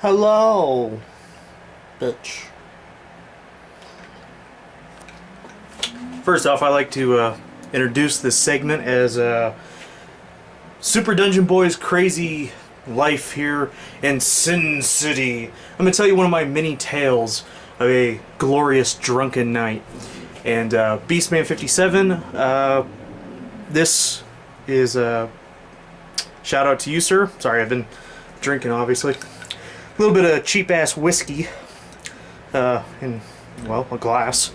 Hello, bitch. First off, I like to introduce this segment as Super Dungeon Boy's crazy life here in Sin City. I'm going to tell you one of my many tales of a glorious drunken night. And Beastman57, this is a shout out to you, sir. Sorry, I've been drinking, obviously. A little bit of cheap-ass whiskey in, well, a glass.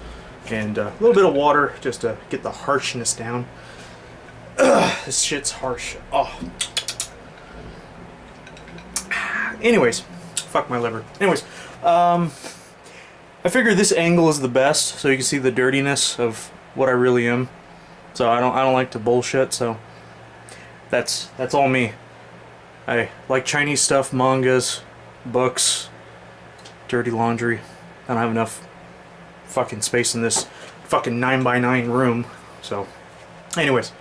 And a little bit of water just to get the harshness down. This shit's harsh. Oh. Anyways, fuck my liver. Anyways, I figure this angle is the best, so you can see the dirtiness of what I really am. So I don't like to bullshit. So that's all me. I like Chinese stuff, mangas, books, dirty laundry. I don't have enough fucking space in this fucking 9x9 room. So, anyways,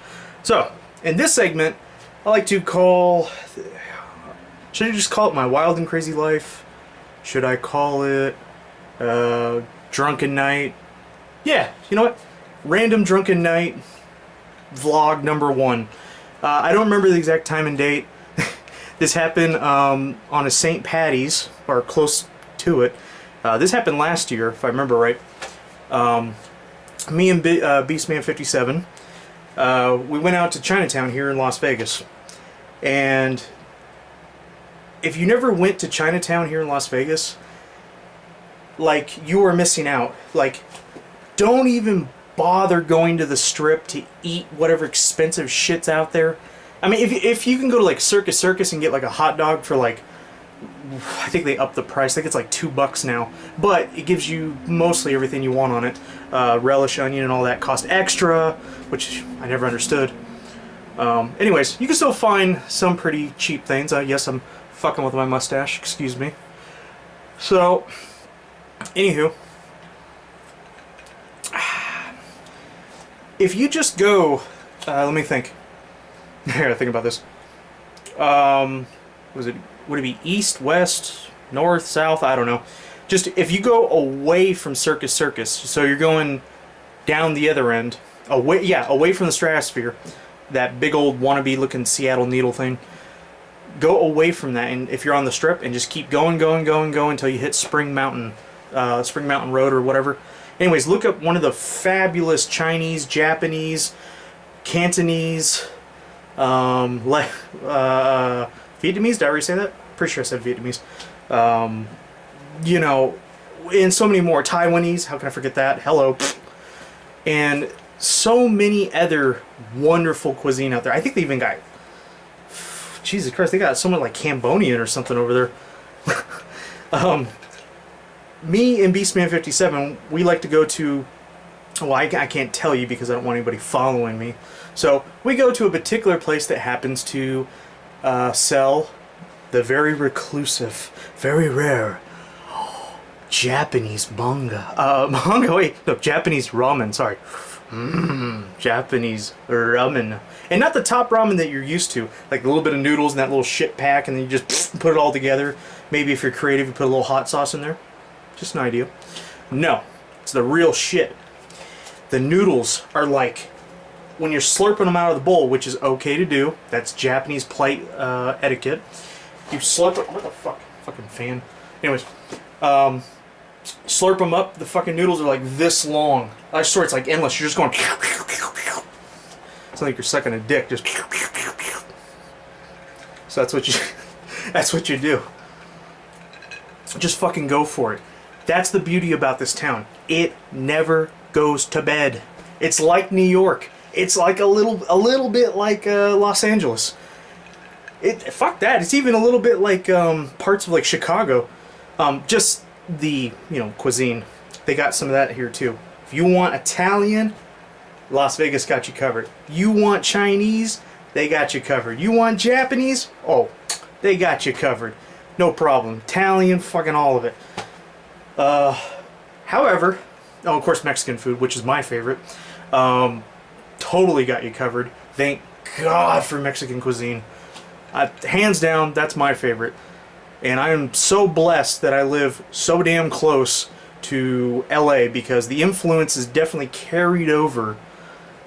so in this segment, I like to call. Should I just call it my wild and crazy life? Should I call it drunken night? Yeah, you know what? Random drunken night vlog number 1. I don't remember the exact time and date. This happened on a St. Patty's, or close to it. This happened last year, if I remember right. Me and Beastman57, we went out to Chinatown here in Las Vegas. And if you never went to Chinatown here in Las Vegas, like, you are missing out. Like, don't even bother going to the Strip to eat whatever expensive shit's out there. I mean, if you can go to like Circus and get like a hot dog for like, I think they upped the price. I think it's like $2 now, but it gives you mostly everything you want on it. Relish, onion, and all that cost extra, which I never understood. Anyways, you can still find some pretty cheap things. Yes, I'm fucking with my mustache. Excuse me. So, anywho, if you just go, let me think. I gotta think about this. Would it be east, west, north, south? I don't know. Just if you go away from Circus, so you're going down the other end, away from the stratosphere, that big old wannabe looking Seattle Needle thing. Go away from that, and if you're on the Strip, and just keep going until you hit Spring Mountain Road or whatever. Anyways, look up one of the fabulous Chinese, Japanese, Cantonese, Vietnamese, did I already say that? Pretty sure I said Vietnamese. You know, and so many more. Taiwanese, how can I forget that? Hello. And so many other wonderful cuisine out there. I think they even got, Jesus Christ, they got someone like Cambodian or something over there. Me and Beastman57, we like to go to, well, I can't tell you because I don't want anybody following me. So we go to a particular place that happens to sell the very reclusive, very rare Japanese manga. Japanese ramen, sorry. Japanese ramen. And not the top ramen that you're used to. Like a little bit of noodles in that little shit pack and then you just put it all together. Maybe if you're creative, you put a little hot sauce in there. Just an idea. No, it's the real shit. The noodles are like, when you're slurping them out of the bowl, which is okay to do, that's Japanese plate etiquette. You slurp it, what the fuck, fucking fan. Anyways, slurp them up, the fucking noodles are like this long. I swear it's like endless, you're just going, it's like you're sucking a dick, just. So that's what you, that's what you do. Just fucking go for it. That's the beauty about this town. It never goes to bed. It's like New York. It's like a little bit like Los Angeles. Fuck that. It's even a little bit like parts of like Chicago. Just the cuisine. They got some of that here too. If you want Italian, Las Vegas got you covered. You want Chinese, they got you covered. You want Japanese, oh, they got you covered. No problem. Italian, fucking all of it. However, oh, of course Mexican food, which is my favorite. Totally got you covered. Thank God for Mexican cuisine. Hands down, that's my favorite. And I am so blessed that I live so damn close to LA, because the influence is definitely carried over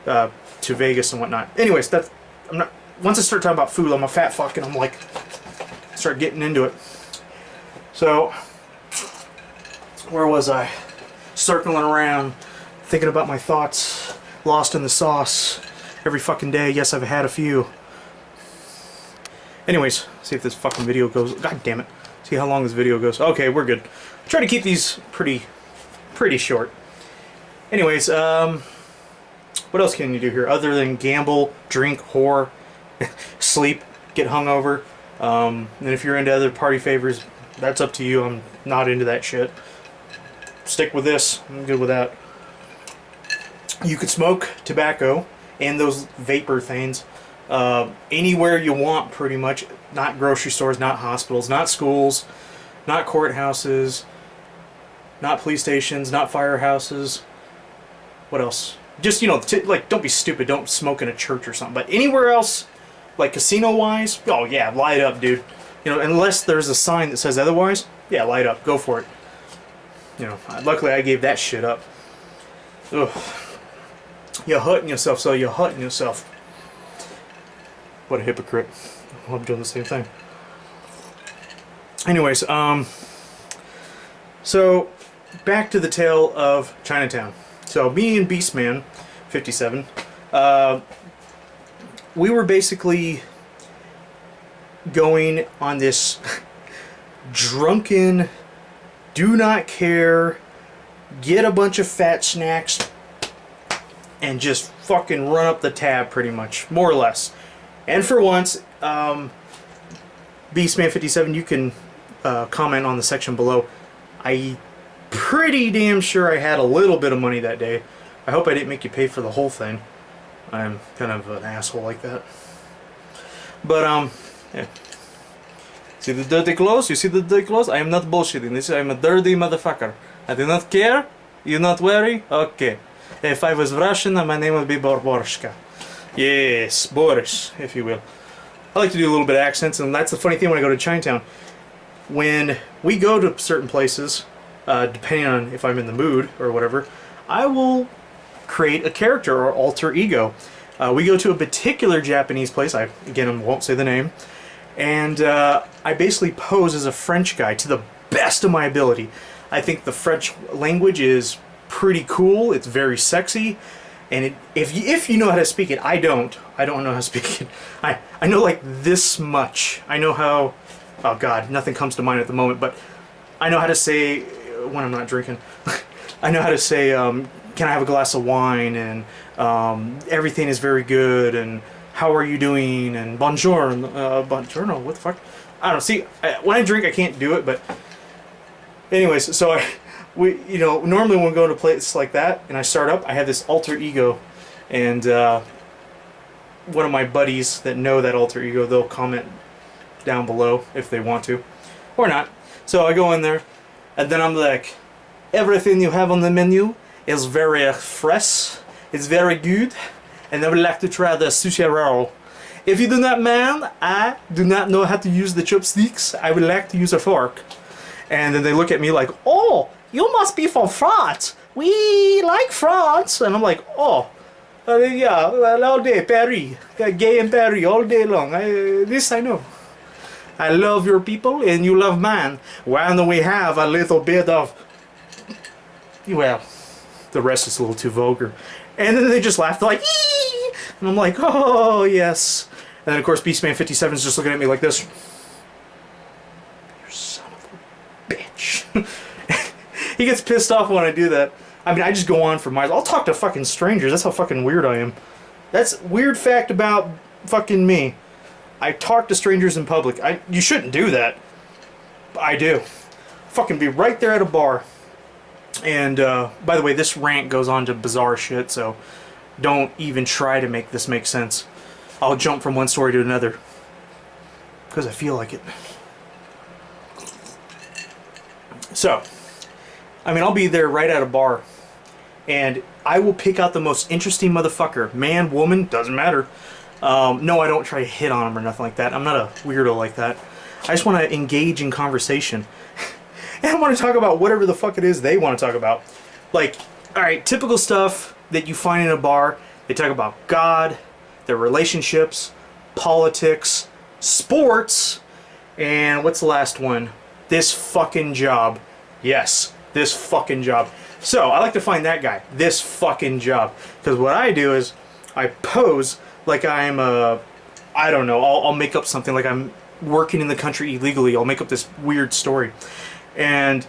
to Vegas and whatnot. Anyways, that's, I'm not, once I start talking about food, I'm a fat fuck, and I'm like, start getting into it. So, where was I? Circling around, thinking about my thoughts, lost in the sauce every fucking day. Yes, I've had a few. Anyways, see if this fucking video goes. God damn it. See how long this video goes. Okay, we're good. Try to keep these pretty short. Anyways, what else can you do here other than gamble, drink, whore, sleep, get hungover? And if you're into other party favors, that's up to you. I'm not into that shit. Stick with this. I'm good with that. You could smoke tobacco and those vapor things anywhere you want, pretty much. Not grocery stores, not hospitals, not schools, not courthouses, not police stations, not firehouses. What else? Just, you know, like, don't be stupid. Don't smoke in a church or something. But anywhere else, like casino-wise, oh yeah, light up, dude. You know, unless there's a sign that says otherwise, yeah, light up. Go for it. You know, luckily I gave that shit up. Ugh. You're hurting yourself, so you're hurting yourself. What a hypocrite. I'm doing the same thing. Anyways, so back to the tale of Chinatown. So me and Beastman, 57, we were basically going on this drunken, do not care, get a bunch of fat snacks, and just fucking run up the tab, pretty much, more or less. And for once, Beastman57, you can comment on the section below. I pretty damn sure I had a little bit of money that day. I hope I didn't make you pay for the whole thing. I'm kind of an asshole like that. But, yeah. See the dirty clothes? You see the dirty clothes? I am not bullshitting. This I'm a dirty motherfucker. I do not care. You not worry? Okay. If I was Russian, my name would be Borborshka. Yes, Boris, if you will. I like to do a little bit of accents, and that's the funny thing when I go to Chinatown. When we go to certain places, depending on if I'm in the mood or whatever, I will create a character or alter ego. We go to a particular Japanese place, again, won't say the name, and I basically pose as a French guy to the best of my ability. I think the French language is pretty cool, it's very sexy, and if you know how to speak it, I don't know how to speak it. I know like this much. I know how, oh god, nothing comes to mind at the moment, but I know how to say, when I'm not drinking, I know how to say, can I have a glass of wine, and everything is very good, and how are you doing, and buongiorno, what the fuck? I don't know, see, when I drink I can't do it, but anyways, so you know, normally when we go to a place like that, and I start up, I have this alter ego, and one of my buddies that know that alter ego, they'll comment down below if they want to, or not. So I go in there, and then I'm like, everything you have on the menu is very fresh, it's very good, and I would like to try the sushi roll. If you do not mind, I do not know how to use the chopsticks, I would like to use a fork. And then they look at me like, oh, you must be from France. We like France. And I'm like, oh, yeah, well, all day, Paris. Gay in Paris, all day long. This I know. I love your people and you love mine. When we have a little bit of, well, the rest is a little too vulgar. And then they just laugh, they're like, ee! And I'm like, oh, yes. And then, of course, Beastman57 is just looking at me like this. You son of a bitch. He gets pissed off when I do that. I mean, I just go on for miles. I'll talk to fucking strangers. That's how fucking weird I am. That's a weird fact about fucking me. I talk to strangers in public. You shouldn't do that. I do. Fucking be right there at a bar. And, by the way, this rant goes on to bizarre shit, so don't even try to make this make sense. I'll jump from one story to another. Because I feel like it. So, I mean, I'll be there right at a bar, and I will pick out the most interesting motherfucker. Man, woman, doesn't matter. No, I don't try to hit on him or nothing like that. I'm not a weirdo like that. I just want to engage in conversation. And I want to talk about whatever the fuck it is they want to talk about. Like, alright, typical stuff that you find in a bar. They talk about God, their relationships, politics, sports, and what's the last one? This fucking job. Yes, this fucking job. So, I like to find that guy. This fucking job. Because what I do is, I pose like I'm I don't know, I'll make up something like I'm working in the country illegally. I'll make up this weird story. And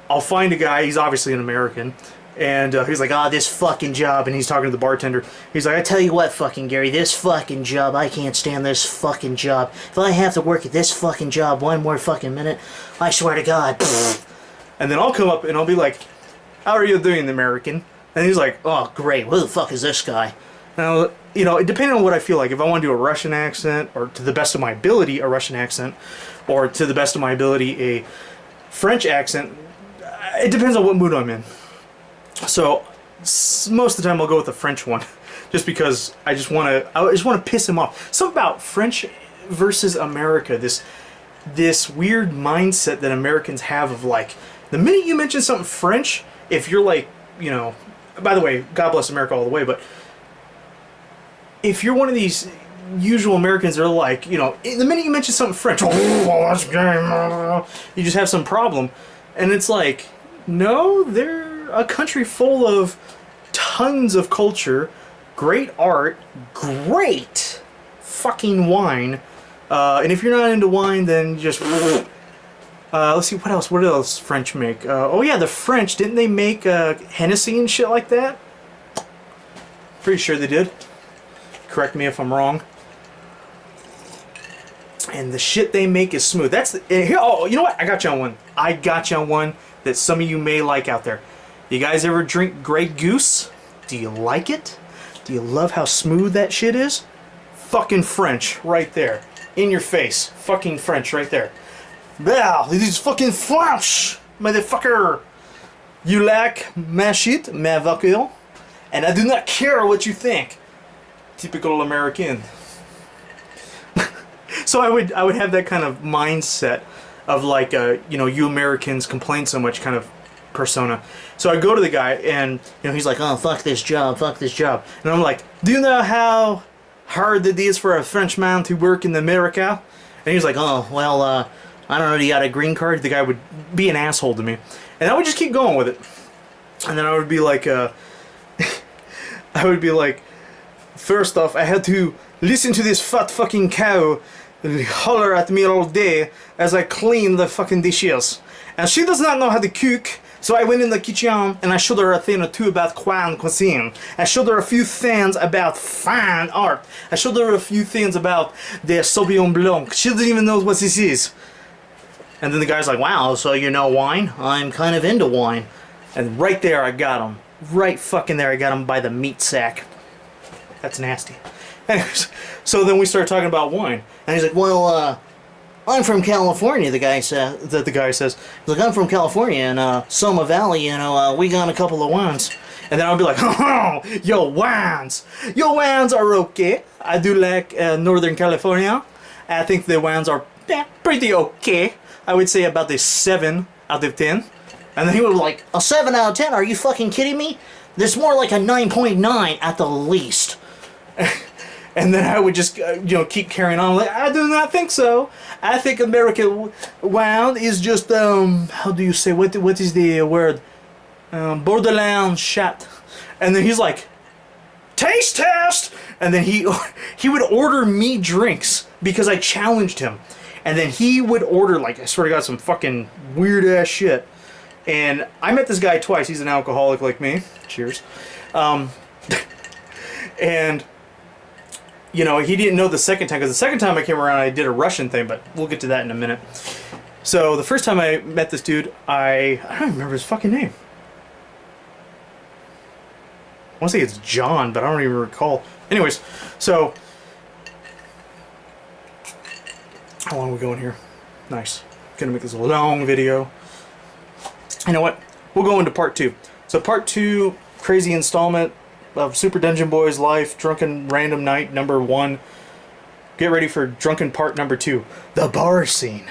I'll find a guy, he's obviously an American, and he's like, this fucking job, and he's talking to the bartender. He's like, I tell you what, fucking Gary, this fucking job, I can't stand this fucking job. If I have to work at this fucking job one more fucking minute, I swear to God. And then I'll come up and I'll be like, how are you doing, American? And he's like, oh, great, who the fuck is this guy? Now, you know, depending on what I feel like, if I want to do a Russian accent, or to the best of my ability, a Russian accent, or to the best of my ability, a French accent, it depends on what mood I'm in. So, most of the time I'll go with the French one, just because I just want to piss him off. Something about French versus America, this weird mindset that Americans have of like, the minute you mention something French, if you're like, you know, by the way, God bless America all the way, but if you're one of these usual Americans that are like, you know, the minute you mention something French, oh, that's game, you just have some problem. And it's like, no, they're a country full of tons of culture, great art, great fucking wine. And if you're not into wine, then just... let's see, what else? What else French make? Oh yeah, the French, didn't they make Hennessy and shit like that? Pretty sure they did. Correct me if I'm wrong. And the shit they make is smooth. That's the, here. Oh, you know what? I got you on one. I got you on one that some of you may like out there. You guys ever drink Grey Goose? Do you like it? Do you love how smooth that shit is? Fucking French right there. In your face. Fucking French right there. Well, it is fucking French, motherfucker. You like ma shit, ma vocal, and I do not care what you think. Typical American. So I would have that kind of mindset of like, you know, you Americans complain so much kind of persona. So I go to the guy and, you know, he's like, oh, fuck this job, fuck this job. And I'm like, do you know how hard it is for a Frenchman to work in America? And he's like, oh, well, I don't know, do you got a green card? The guy would be an asshole to me. And I would just keep going with it. And then I would be like, first off, I had to listen to this fat fucking cow holler at me all day as I clean the fucking dishes. And she does not know how to cook, so I went in the kitchen and I showed her a thing or two about cuisine. I showed her a few things about fine art. I showed her a few things about the Sauvignon Blanc. She doesn't even know what this is. And then the guy's like, wow, so you know wine? I'm kind of into wine. And right there I got him. Right fucking there I got him by the meat sack. That's nasty. Anyways, so then we started talking about wine. And he's like, well, I'm from California, the guy says. He's like, I'm from California, and Soma Valley, you know, we got a couple of wines. And then I'll be like, oh, your wines are okay. I do like Northern California. I think the wines are pretty okay. I would say about the 7 out of 10. And then he was like, a 7 out of 10? Are you fucking kidding me? There's more like a 9.9 at the least. And then I would just, you know, keep carrying on. Like, I do not think so. I think American wine is just, how do you say, what is the word? Borderland shit. And then he's like, taste test! And then he would order me drinks because I challenged him. And then he would order, like, I swear to God, some fucking weird-ass shit. And I met this guy twice. He's an alcoholic like me. Cheers. And, you know, he didn't know the second time. Because the second time I came around, I did a Russian thing. But we'll get to that in a minute. So the first time I met this dude, I don't remember his fucking name. I want to say it's John, but I don't even recall. Anyways, so... how long are we going here? Nice. Gonna make this a long video. You know what? We'll go into part 2. So part 2, crazy installment of Super Dungeon Boy's life, Drunken Random Night number 1. get ready for Drunken part number 2, the bar scene.